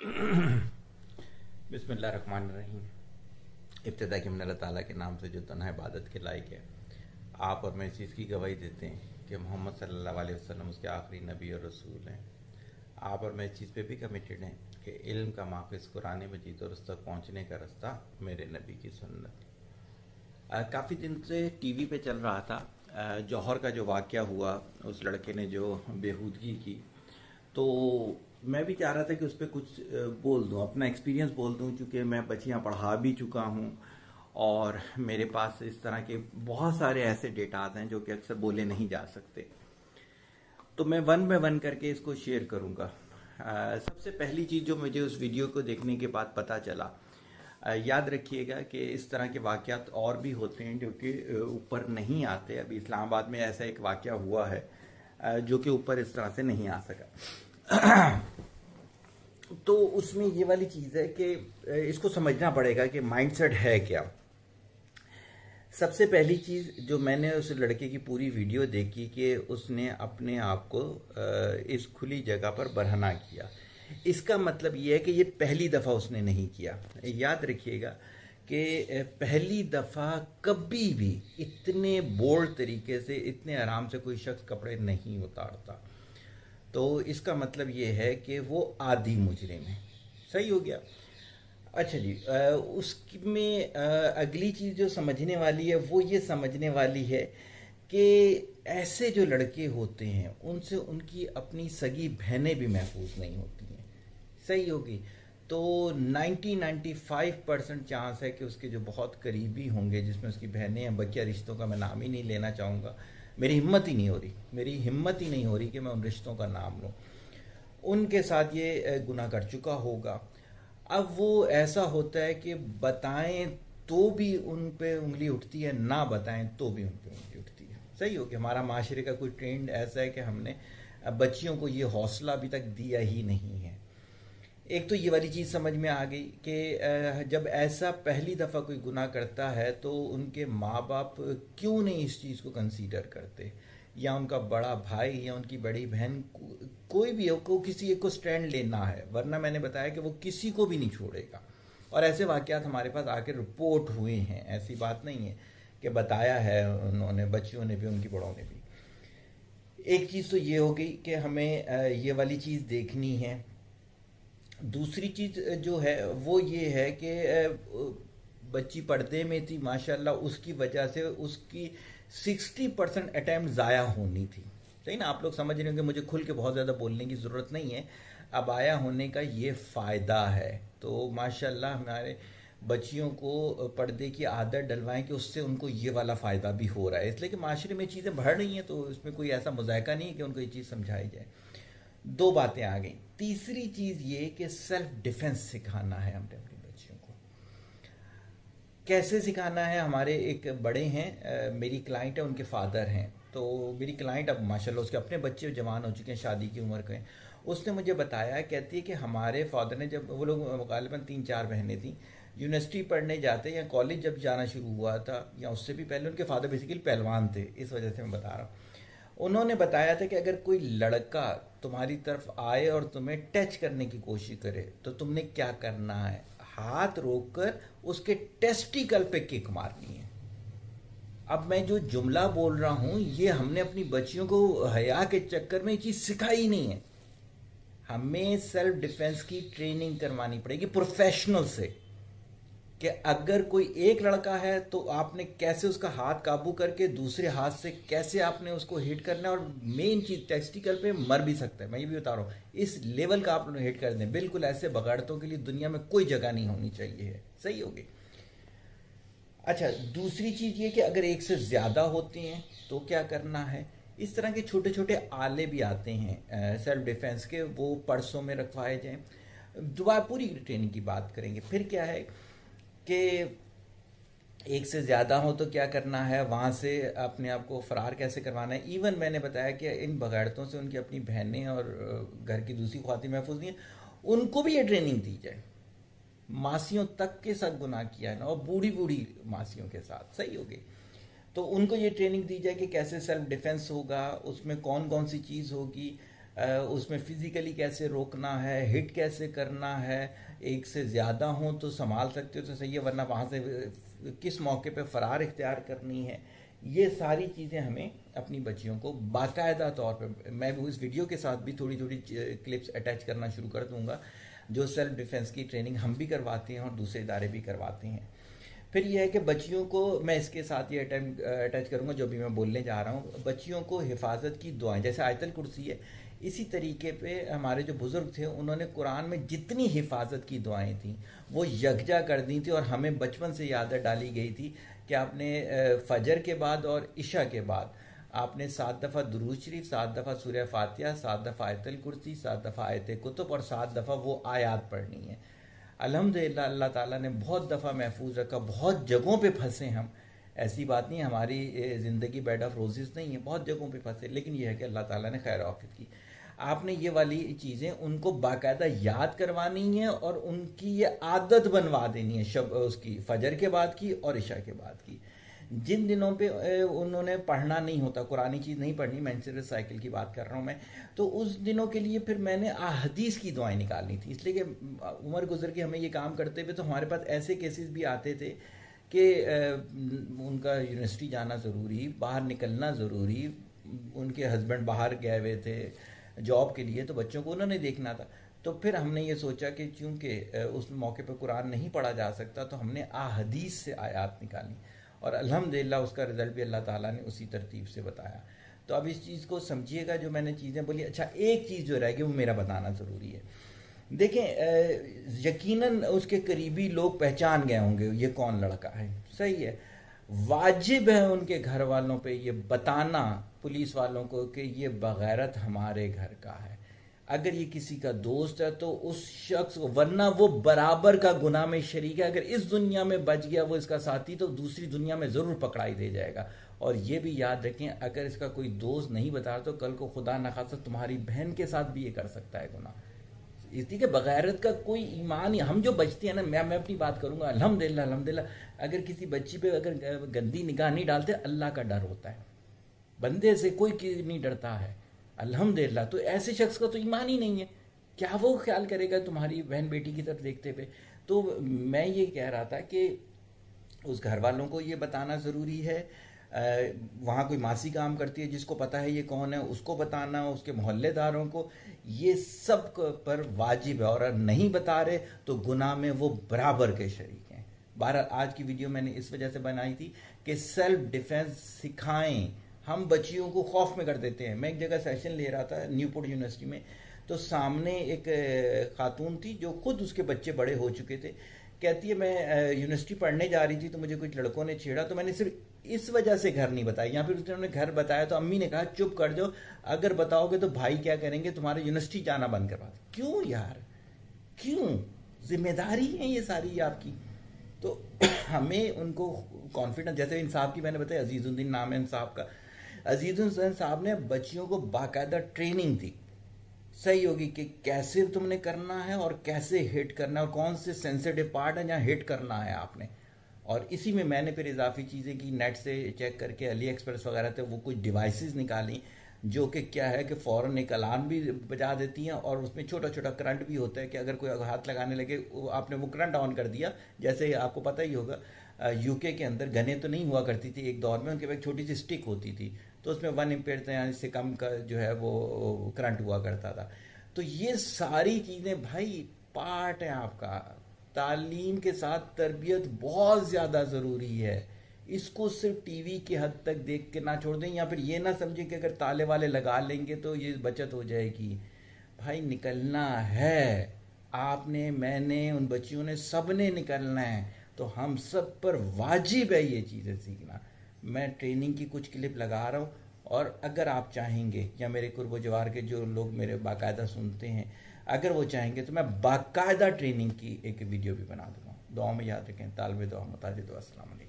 बिस्मिल्लाहिर्रहमानिर्रहीम। इब्तिदा की अल्लाह ताला के नाम से जो तन्हा इबादत के लायक है। आप और मैं इस चीज़ की गवाही देते हैं कि मोहम्मद सल्लल्लाहु अलैहि वसल्लम उसके आखिरी नबी और रसूल हैं। आप और मैं इस चीज़ पे भी कमिटेड हैं कि इल्म का माक़िज़ कुरान मजीद और उस तक पहुँचने का रास्ता मेरे नबी की सुन्नत। काफ़ी दिन से टीवी पे चल रहा था जौहर का जो वाक़या हुआ, उस लड़के ने जो बेहूदगी की, तो मैं भी चाह रहा था कि उस पर कुछ बोल दूं, अपना एक्सपीरियंस बोल दूं, चूँकि मैं बच्चियां पढ़ा भी चुका हूं और मेरे पास इस तरह के बहुत सारे ऐसे डेटाज हैं जो कि अक्सर बोले नहीं जा सकते। तो मैं वन बाय वन करके इसको शेयर करूंगा। सबसे पहली चीज़ जो मुझे उस वीडियो को देखने के बाद पता चला, याद रखिएगा कि इस तरह के वाक़यात और भी होते हैं जो कि ऊपर नहीं आते। अभी इस्लामाबाद में ऐसा एक वाक़या हुआ है जो कि ऊपर इस तरह से नहीं आ सका। तो उसमें ये वाली चीज़ है कि इसको समझना पड़ेगा कि माइंडसेट है क्या। सबसे पहली चीज़ जो मैंने उस लड़के की पूरी वीडियो देखी कि उसने अपने आप को इस खुली जगह पर बरहना किया। इसका मतलब ये है कि ये पहली दफ़ा उसने नहीं किया। याद रखिएगा कि पहली दफ़ा कभी भी इतने बोल्ड तरीके से, इतने आराम से कोई शख्स कपड़े नहीं उतारता। तो इसका मतलब ये है कि वो आदी मुजरिम है। सही हो गया। अच्छा जी, उसमें अगली चीज़ जो समझने वाली है वो ये समझने वाली है कि ऐसे जो लड़के होते हैं उनसे उनकी अपनी सगी बहनें भी महफूज नहीं होती हैं। सही होगी। तो 90-95% चांस है कि उसके जो बहुत करीबी होंगे, जिसमें उसकी बहनें हैं, बकिया रिश्तों का मैं नाम ही नहीं लेना चाहूँगा, मेरी हिम्मत ही नहीं हो रही कि मैं उन रिश्तों का नाम लूँ, उनके साथ ये गुनाह कर चुका होगा। अब वो ऐसा होता है कि बताएं तो भी उन पे उंगली उठती है, ना बताएं तो भी उन पे उंगली उठती है। सही हो कि हमारा माशरे का कोई ट्रेंड ऐसा है कि हमने बच्चियों को ये हौसला अभी तक दिया ही नहीं है। एक तो ये वाली चीज़ समझ में आ गई कि जब ऐसा पहली दफ़ा कोई गुनाह करता है तो उनके माँ बाप क्यों नहीं इस चीज़ को कंसीडर करते, या उनका बड़ा भाई या उनकी बड़ी बहन, कोई भी हो, को किसी एक को स्टैंड लेना है, वरना मैंने बताया कि वो किसी को भी नहीं छोड़ेगा। और ऐसे वाक़यात हमारे पास आके रिपोर्ट हुए हैं, ऐसी बात नहीं है कि बताया है उन्होंने, बच्चियों ने भी, उनकी बड़ों ने भी। एक चीज़ तो ये हो गई कि हमें ये वाली चीज़ देखनी है। दूसरी चीज़ जो है वो ये है कि बच्ची पर्दे में थी माशाल्लाह, उसकी वजह से उसकी 60% अटैम्प्ट ज़ाया होनी थी। सही ना, आप लोग समझ रहे होंगे, मुझे खुल के बहुत ज़्यादा बोलने की ज़रूरत नहीं है। अब आया होने का ये फ़ायदा है। तो माशाल्लाह हमारे बच्चियों को पर्दे की आदत डलवाएं कि उससे उनको ये वाला फ़ायदा भी हो रहा है, इसलिए कि माशरे में चीज़ें बढ़ रही हैं, तो इसमें कोई ऐसा मुज़ायका नहीं है कि उनको ये चीज़ समझाई जाए। दो बातें आ गई। तीसरी चीज़ ये कि सेल्फ डिफेंस सिखाना है हमने अपनी बच्चियों को। कैसे सिखाना है? हमारे एक बड़े हैं, मेरी क्लाइंट है, उनके फादर हैं। तो मेरी क्लाइंट अब माशाल्लाह उसके अपने बच्चे जवान हो चुके हैं, शादी की उम्र के हैं। उसने मुझे बताया, कहती है कि हमारे फादर ने, जब वो लोग गालिबन 3-4 बहनें थी, यूनिवर्सिटी पढ़ने जाते या कॉलेज जब जाना शुरू हुआ था या उससे भी पहले, उनके फादर बेसिकली पहलवान थे, इस वजह से मैं बता रहा हूँ। उन्होंने बताया था कि अगर कोई लड़का तुम्हारी तरफ आए और तुम्हें टच करने की कोशिश करे तो तुमने क्या करना है? हाथ रोककर उसके टेस्टिकल पे किक मारनी है। अब मैं जो जुमला बोल रहा हूं, ये हमने अपनी बच्चियों को हया के चक्कर में ये चीज सिखाई नहीं है। हमें सेल्फ डिफेंस की ट्रेनिंग करवानी पड़ेगी प्रोफेशनल से, कि अगर कोई एक लड़का है तो आपने कैसे उसका हाथ काबू करके दूसरे हाथ से कैसे आपने उसको हिट करना है। और मेन चीज, टेस्टिकल पे मर भी सकता है, मैं ये भी बता रहा हूँ। इस लेवल का आप हिट कर दें, बिल्कुल ऐसे बगाड़तों के लिए दुनिया में कोई जगह नहीं होनी चाहिए है। सही होगी। अच्छा, दूसरी चीज ये कि अगर एक से ज्यादा होते हैं तो क्या करना है? इस तरह के छोटे छोटे आले भी आते हैं सेल्फ डिफेंस के, वो पर्सों में रखवाए जाएं। दोबारा पूरी ट्रेनिंग की बात करेंगे। फिर क्या है कि एक से ज़्यादा हो तो क्या करना है, वहाँ से अपने आप को फ़रार कैसे करवाना है। इवन मैंने बताया कि इन बगाड़तों से उनकी अपनी बहनें और घर की दूसरी ख्वातीन महफूज नहीं है, उनको भी ये ट्रेनिंग दी जाए। मासियों तक के साथ गुनाह किया है ना, और बूढ़ी बूढ़ी मासियों के साथ। सही होगी। तो उनको ये ट्रेनिंग दी जाए कि कैसे सेल्फ डिफेंस होगा, उसमें कौन कौन सी चीज़ होगी, उसमें फिजिकली कैसे रोकना है, हिट कैसे करना है, एक से ज़्यादा हो तो संभाल सकते हो तो सही है, वरना वहाँ से किस मौके पे फरार इख्तियार करनी है। ये सारी चीज़ें हमें अपनी बच्चियों को बाकायदा तौर पे, मैं इस वीडियो के साथ भी थोड़ी थोड़ी क्लिप्स अटैच करना शुरू कर दूंगा, जो सेल्फ डिफेंस की ट्रेनिंग हम भी करवाते हैं और दूसरे इदारे भी करवाते हैं। फिर यह है कि बच्चियों को मैं इसके साथ ये अटैच करूंगा जो भी मैं बोलने जा रहा हूँ, बच्चियों को हिफाजत की दुआएं, जैसे आयतल कुर्सी है, इसी तरीके पे हमारे जो बुजुर्ग थे उन्होंने कुरान में जितनी हिफाजत की दुआएं थी वो यकजा कर दी थी, और हमें बचपन से आदत डाली गई थी कि आपने फजर के बाद और इशा के बाद आपने 7 दफ़ा दुरूद शरीफ, 7 दफ़ा सूरह फातिहा, 7 दफ़ा आयतल कुर्सी, 7 दफ़ा आयत कुतुब और 7 दफ़ा वो आयात पढ़नी है। अल्हम्दुलिल्लाह अल्लाह ताला ने बहुत दफ़ा महफूज रखा, बहुत जगहों पे फंसे हम, ऐसी बात नहीं हमारी ज़िंदगी बेड ऑफ रोजेस नहीं है, बहुत जगहों पे फंसे, लेकिन यह है कि अल्लाह ताला ने खैर औफियत की। आपने ये वाली चीज़ें उनको बाकायदा याद करवानी है और उनकी ये आदत बनवा देनी है, शब उसकी फजर के बाद की और इशा के बाद की। जिन दिनों पे उन्होंने पढ़ना नहीं होता, कुरानी चीज़ नहीं पढ़नी, मेंस्ट्रुअल साइकिल की बात कर रहा हूँ मैं, तो उस दिनों के लिए फिर मैंने अहदीस की दुआएं निकालनी थी, इसलिए कि उम्र गुजर के हमें ये काम करते हुए तो हमारे पास ऐसे केसेस भी आते थे कि उनका यूनिवर्सिटी जाना ज़रूरी, बाहर निकलना ज़रूरी, उनके हस्बैंड बाहर गए हुए थे जॉब के लिए, तो बच्चों को उन्होंने देखना था। तो फिर हमने ये सोचा कि चूंकि उस मौके पर कुरान नहीं पढ़ा जा सकता तो हमने अहदीस से आयात निकाली, और अल्हम्दुलिल्लाह उसका रिजल्ट भी अल्लाह ताला ने उसी तरतीब से बताया। तो अब इस चीज़ को समझिएगा जो मैंने चीज़ें बोली। अच्छा, एक चीज़ जो रह गई वो मेरा बताना ज़रूरी है। देखें, यकीनन उसके करीबी लोग पहचान गए होंगे ये कौन लड़का है, सही है, वाजिब है उनके घर वालों पे ये बताना, पुलिस वालों को, कि ये बगैरत हमारे घर का है। अगर ये किसी का दोस्त है तो उस शख्स को, वरना वो बराबर का गुनाह में शरीक है। अगर इस दुनिया में बच गया वो इसका साथी, तो दूसरी दुनिया में ज़रूर पकड़ाई दे जाएगा। और ये भी याद रखें, अगर इसका कोई दोस्त नहीं बता तो कल को खुदा न खासा तुम्हारी बहन के साथ भी ये कर सकता है गुनाह। इसलिए कि बगैरत का कोई ईमान ही, हम जो बचते हैं ना, मैं अपनी बात करूंगा, अल्हम्दुलिल्लाह अल्हम्दुलिल्लाह, अगर किसी बच्ची पे अगर गंदी निगाह नहीं डालते, अल्लाह का डर होता है, बंदे से कोई नहीं डरता है अल्हम्दुलिल्लाह। तो ऐसे शख्स का तो ईमान ही नहीं है, क्या वो ख्याल करेगा तुम्हारी बहन बेटी की तरफ देखते पे। तो मैं ये कह रहा था कि उस घर वालों को ये बताना ज़रूरी है, वहाँ कोई मासी काम करती है जिसको पता है ये कौन है उसको बताना, उसके मोहल्लेदारों को, ये सब पर वाजिब है, और नहीं बता रहे तो गुनाह में वो बराबर के शरीक हैं। बहरहाल आज की वीडियो मैंने इस वजह से बनाई थी कि सेल्फ डिफेंस सिखाएं। हम बच्चियों को खौफ में कर देते हैं। मैं एक जगह सेशन ले रहा था न्यूपोर्ट यूनिवर्सिटी में, तो सामने एक खातून थी जो खुद उसके बच्चे बड़े हो चुके थे, कहती है मैं यूनिवर्सिटी पढ़ने जा रही थी तो मुझे कुछ लड़कों ने छेड़ा, तो मैंने सिर्फ इस वजह से घर नहीं बताया। या फिर उन्होंने घर बताया तो अम्मी ने कहा चुप कर जाओ, अगर बताओगे तो भाई क्या करेंगे, तुम्हारे यूनिवर्सिटी जाना बंद करवा दो। क्यों यार, क्यों? जिम्मेदारी है ये सारी आपकी। तो हमें उनको कॉन्फिडेंस, जैसे इंसाफ की मैंने बताया, अजीजुद्दीन नाम है इंसाफ का, अजीजुद्दीन साहब ने बच्चियों को बाकायदा ट्रेनिंग दी, सही होगी, कि कैसे तुमने करना है और कैसे हिट करना है और कौन से सेंसिटिव पार्ट है जहाँ हिट करना है आपने। और इसी में मैंने फिर इजाफी चीज़ें की, नेट से चेक करके, अली एक्सप्रेस वगैरह थे, वो कुछ डिवाइसेस निकाली जो कि क्या है कि फ़ौरन एक अलार्म भी बजा देती हैं, और उसमें छोटा छोटा करंट भी होता है कि अगर कोई हाथ लगाने लगे, आपने वो करंट ऑन कर दिया। जैसे आपको पता ही होगा यूके के अंदर गनें तो नहीं हुआ करती थी एक दौर में, उनके पास छोटी सी स्टिक होती थी, तो उसमें 1 एम्पीयर यानी से कम का जो है वो करंट हुआ करता था। तो ये सारी चीज़ें भाई पार्ट है आपका। तालीम के साथ तरबियत बहुत ज़्यादा ज़रूरी है। इसको सिर्फ टीवी की हद तक देख के ना छोड़ दें, या फिर ये ना समझें कि अगर ताले वाले लगा लेंगे तो ये बचत हो जाएगी। भाई निकलना है, आपने, मैंने, उन बच्चियों ने, सब ने निकलना है, तो हम सब पर वाजिब है ये चीज़ें सीखना। मैं ट्रेनिंग की कुछ क्लिप लगा रहा हूँ, और अगर आप चाहेंगे, या मेरे कुर्बो जवार के जो लोग मेरे बाकायदा सुनते हैं, अगर वो चाहेंगे तो मैं बाकायदा ट्रेनिंग की एक वीडियो भी बना दूंगा। दुआ में याद रखें, तालिब दुआ मुताजिद। अस्सलाम वालेकुम।